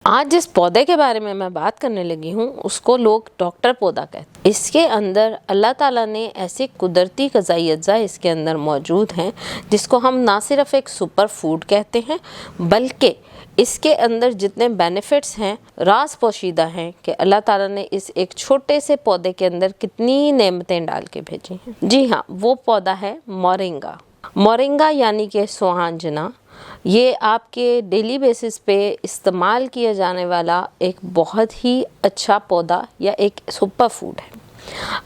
आज जिस पौधे के बारे में मैं बात करने लगी हूँ उसको लोग डॉक्टर पौधा कहते हैं। इसके अंदर अल्लाह ताला ने ऐसे कुदरती ग़िज़ाई अज्जा इसके अंदर मौजूद हैं जिसको हम ना सिर्फ एक सुपर फूड कहते हैं बल्कि इसके अंदर जितने बेनिफिट्स हैं राज पोशीदा हैं कि अल्लाह ताला ने इस एक छोटे से पौधे के अंदर कितनी नेमतें डाल के भेजी हैं। जी हाँ, वो पौधा है मोरिंगा। मोरिंगा यानी कि सुहांजना। ये आपके डेली बेसिस पे इस्तेमाल किया जाने वाला एक बहुत ही अच्छा पौधा या एक सुपर फूड है।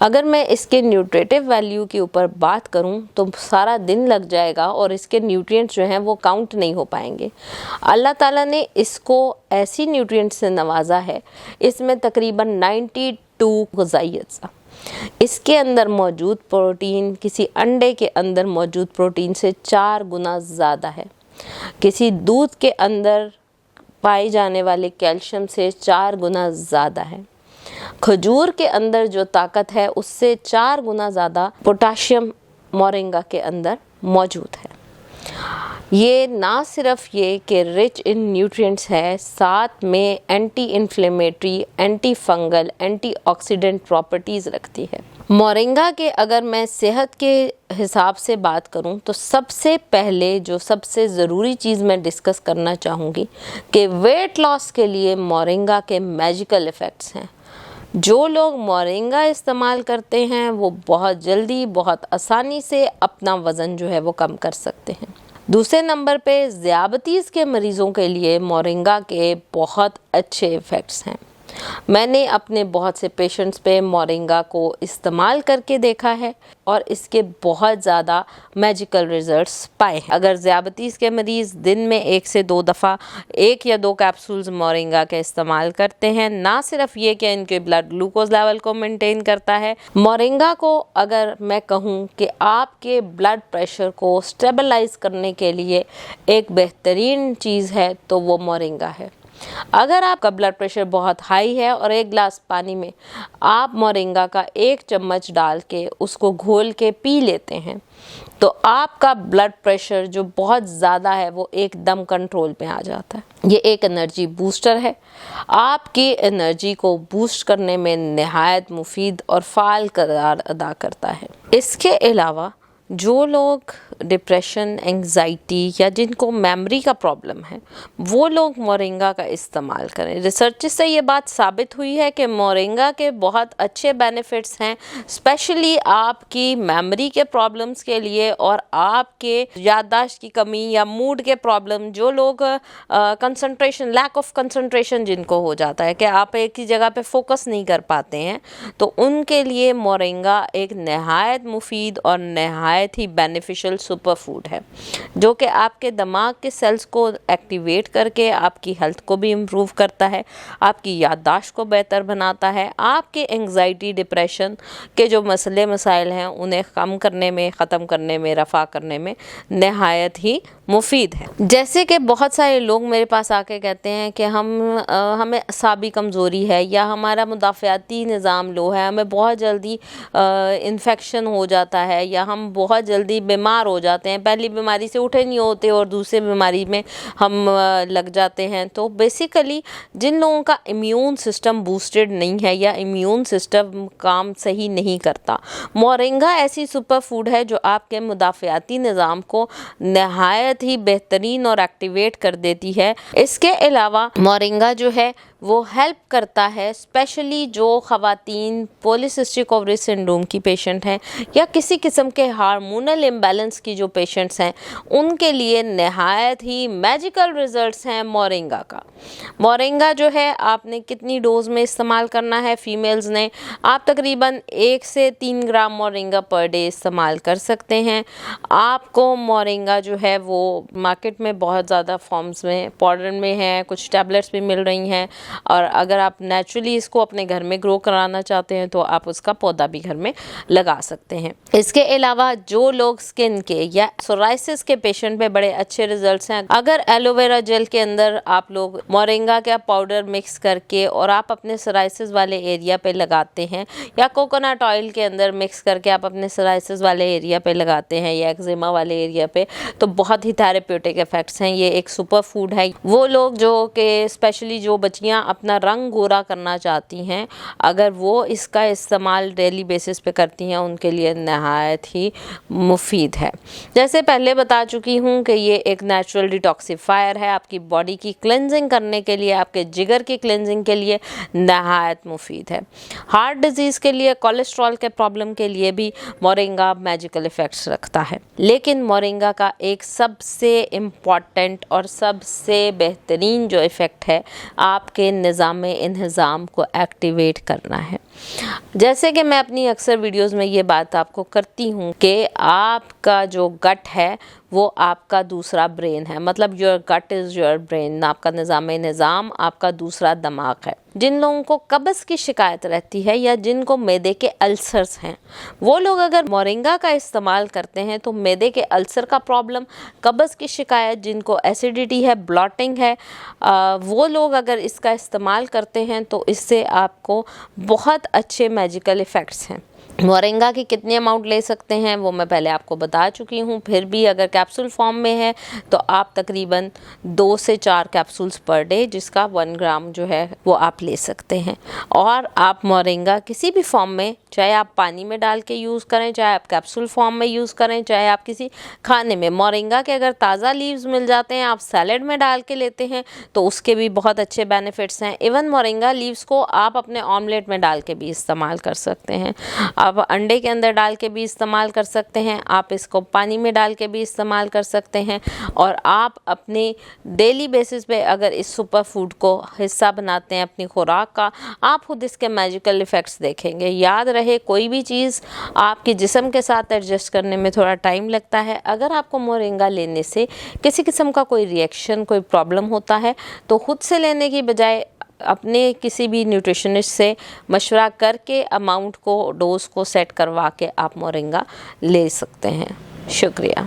अगर मैं इसके न्यूट्रिटिव वैल्यू के ऊपर बात करूं तो सारा दिन लग जाएगा और इसके न्यूट्रिएंट्स जो हैं वो काउंट नहीं हो पाएंगे। अल्लाह ताला ने इसको ऐसी न्यूट्रिएंट्स से नवाजा है, इसमें तकरीबन 92 ग़िज़ाई अज्जा। इसके अंदर मौजूद प्रोटीन किसी अंडे के अंदर मौजूद प्रोटीन से 4 गुना ज़्यादा है। किसी दूध के अंदर पाए जाने वाले कैल्शियम से 4 गुना ज़्यादा है। खजूर के अंदर जो ताकत है उससे 4 गुना ज़्यादा पोटाशियम मोरिंगा के अंदर मौजूद है। ये ना सिर्फ ये कि रिच इन न्यूट्रिएंट्स है, साथ में anti inflammatory, anti fungal, antioxidant properties रखती है। मोरिंगा के अगर मैं सेहत के हिसाब से बात करूं तो सबसे पहले जो सबसे ज़रूरी चीज़ मैं डिस्कस करना चाहूँगी कि वेट लॉस के लिए मोरिंगा के मैजिकल इफ़ेक्ट्स हैं। जो लोग मोरिंगा इस्तेमाल करते हैं वो बहुत जल्दी बहुत आसानी से अपना वज़न जो है वो कम कर सकते हैं। दूसरे नंबर पे ज़ियाबतीस के मरीज़ों के लिए मोरिंगा के बहुत अच्छे इफ़ेक्ट्स हैं। मैंने अपने बहुत से पेशेंट्स पे मोरिंगा को इस्तेमाल करके देखा है और इसके बहुत ज़्यादा मैजिकल रिजल्ट्स पाए हैं। अगर ज़ियाबतीस के मरीज़ दिन में 1 से 2 दफ़ा 1 या 2 कैप्सूल्स मोरिंगा के इस्तेमाल करते हैं, ना सिर्फ ये कि इनके ब्लड ग्लूकोज लेवल को मेंटेन करता है, मोरिंगा को अगर मैं कहूँ कि आपके ब्लड प्रेशर को स्टेबलाइज करने के लिए एक बेहतरीन चीज़ है तो वो मोरिंगा है। अगर आपका ब्लड प्रेशर बहुत हाई है और 1 गिलास पानी में आप मोरिंगा का 1 चम्मच डाल के उसको घोल के पी लेते हैं तो आपका ब्लड प्रेशर जो बहुत ज़्यादा है वो एकदम कंट्रोल में आ जाता है। ये एक एनर्जी बूस्टर है, आपकी एनर्जी को बूस्ट करने में नहायत मुफीद और फ़ाल किरदार अदा करता है। इसके अलावा जो लोग डिप्रेशन, एंग्जाइटी या जिनको मेमोरी का प्रॉब्लम है वो लोग मोरिंगा का इस्तेमाल करें। रिसर्च से ये बात साबित हुई है कि मोरिंगा के बहुत अच्छे बेनिफिट्स हैं, स्पेशली आपकी मेमोरी के प्रॉब्लम्स के लिए और आपके याददाश्त की कमी या मूड के प्रॉब्लम, जो लोग कंसंट्रेशन, लैक ऑफ कंसंट्रेशन जिनको हो जाता है कि आप एक ही जगह पे फोकस नहीं कर पाते हैं, तो उनके लिए मोरिंगा एक नहायत मुफीद और नहायत ही बेनिफिशियल सुपर फूड है जो कि आपके दिमाग के सेल्स को एक्टिवेट करके आपकी हेल्थ को भी इम्प्रूव करता है, आपकी याददाश्त को बेहतर बनाता है, आपके एंग्जाइटी, डिप्रेशन के जो मसले मसाइल हैं उन्हें कम करने में, ख़त्म करने में, रफ़ा करने में नहायत ही मुफीद है। जैसे कि बहुत सारे लोग मेरे पास आके कहते हैं कि हमें असाबी कमज़ोरी है या हमारा मुदाफ़ियाती निज़ाम लो है, हमें बहुत जल्दी इन्फेक्शन हो जाता है या हम बहुत जल्दी बीमार हो जाते हैं, पहली बीमारी से उठे नहीं होते और दूसरी बीमारी में हम लग जाते हैं। तो बेसिकली जिन लोगों का इम्यून सिस्टम बूस्टेड नहीं है या इम्यून सिस्टम काम सही नहीं करता, मोरिंगा ऐसी सुपर फूड है जो आपके मुदाफ़ियाती निज़ाम को नहायत ही बेहतरीन और एक्टिवेट कर देती है। इसके अलावा मोरिंगा जो है वो हेल्प करता है स्पेशली जो ख़वातीन पॉलीसिस्टिक ओवरी सिंड्रोम की पेशेंट हैं या किसी किस्म के हार्मोनल इम्बैलेंस की जो पेशेंट्स हैं उनके लिए नहायत ही मैजिकल रिजल्ट्स हैं मोरिंगा का। मोरिंगा जो है आपने कितनी डोज में इस्तेमाल करना है, फीमेल्स ने आप तकरीबन 1 से 3 ग्राम मोरिंगा पर डे इस्तेमाल कर सकते हैं। आपको मोरिंगा जो है वो मार्केट में बहुत ज़्यादा फॉर्म्स में, पाउडर में है, कुछ टैबलेट्स भी मिल रही हैं। और अगर आप नेचुरली इसको अपने घर में ग्रो कराना चाहते हैं तो आप उसका पौधा भी घर में लगा सकते हैं। इसके अलावा जो लोग स्किन के या सोराइसिस के पेशेंट में बड़े अच्छे रिजल्ट्स हैं, अगर एलोवेरा जेल के अंदर आप लोग मोरिंगा का पाउडर मिक्स करके और आप अपने सोराइसिस वाले एरिया पे लगाते हैं, या कोकोनट ऑयल के अंदर मिक्स करके आप अपने सोराइसिस वाले एरिया पे लगाते हैं या एक्जिमा वाले एरिया पे, तो बहुत ही थेरेप्यूटिक इफेक्ट्स हैं। ये एक सुपर फूड है। वो लोग जो कि स्पेशली जो बच्चियां अपना रंग गोरा करना चाहती हैं, अगर वो इसका इस्तेमाल डेली बेसिस पे करती हैं, उनके लिए नहायत ही मुफीद है। जैसे पहले बता चुकी हूँ कि ये एक नेचुरल डिटॉक्सिफायर है, आपकी बॉडी की क्लेंजिंग करने के लिए, आपके जिगर की क्लेंजिंग के लिए नहायत मुफीद है। हार्ट डिजीज़ के लिए, कोलेस्ट्रॉल के प्रॉब्लम के लिए भी मोरिंगा मैजिकल इफ़ेक्ट्स रखता है। लेकिन मोरिंगा का एक सबसे इम्पॉर्टेंट और सबसे बेहतरीन जो इफ़ेक्ट है, आपके निज़ाम-ए-इंहिज़ाम को एक्टिवेट करना है। जैसे कि मैं अपनी अक्सर वीडियोस में ये बात आपको करती हूँ कि आपका जो गट है वो आपका दूसरा ब्रेन है, मतलब your gut is your brain. आपका निज़ाम आपका दूसरा दिमाग है। जिन लोगों को कब्ज़ की शिकायत रहती है या जिनको मैदे के अल्सर्स हैं, वो लोग अगर मोरिंगा का इस्तेमाल करते हैं तो मैदे के अल्सर का प्रॉब्लम, कब्ज़ की शिकायत, जिनको एसिडिटी है, ब्लॉटिंग है, वो लोग अगर इसका इस्तेमाल करते हैं तो इससे आपको बहुत अच्छे मैजिकल इफ़ेक्ट्स हैं। मोरिंगा की कितनी अमाउंट ले सकते हैं वो मैं पहले आपको बता चुकी हूँ। फिर भी अगर कैप्सूल फॉर्म में है तो आप तकरीबन 2 से 4 कैप्सूल्स पर डे, जिसका 1 ग्राम जो है वो आप ले सकते हैं। और आप मोरिंगा किसी भी फॉर्म में, चाहे आप पानी में डाल के यूज़ करें, चाहे आप कैप्सूल फॉर्म में यूज़ करें, चाहे आप किसी खाने में, मोरिंगा के अगर ताज़ा लीव्स मिल जाते हैं, आप सैलेड में डाल के लेते हैं तो उसके भी बहुत अच्छे बेनिफिट्स हैं। इवन मोरिंगा लीव्स को आप अपने ऑमलेट में डाल के भी इस्तेमाल कर सकते हैं, आप अंडे के अंदर डाल के भी इस्तेमाल कर सकते हैं, आप इसको पानी में डाल के भी इस्तेमाल कर सकते हैं। और आप अपने डेली बेसिस पे अगर इस सुपर फूड को हिस्सा बनाते हैं अपनी खुराक का, आप खुद इसके मैजिकल इफ़ेक्ट्स देखेंगे। याद रहे, कोई भी चीज़ आपके जिस्म के साथ एडजस्ट करने में थोड़ा टाइम लगता है। अगर आपको मोरिंगा लेने से किसी किस्म का कोई रिएक्शन, कोई प्रॉब्लम होता है तो खुद से लेने की बजाय अपने किसी भी न्यूट्रिशनिस्ट से मशवरा करके अमाउंट को, डोज को सेट करवा के आप मोरिंगा ले सकते हैं। शुक्रिया।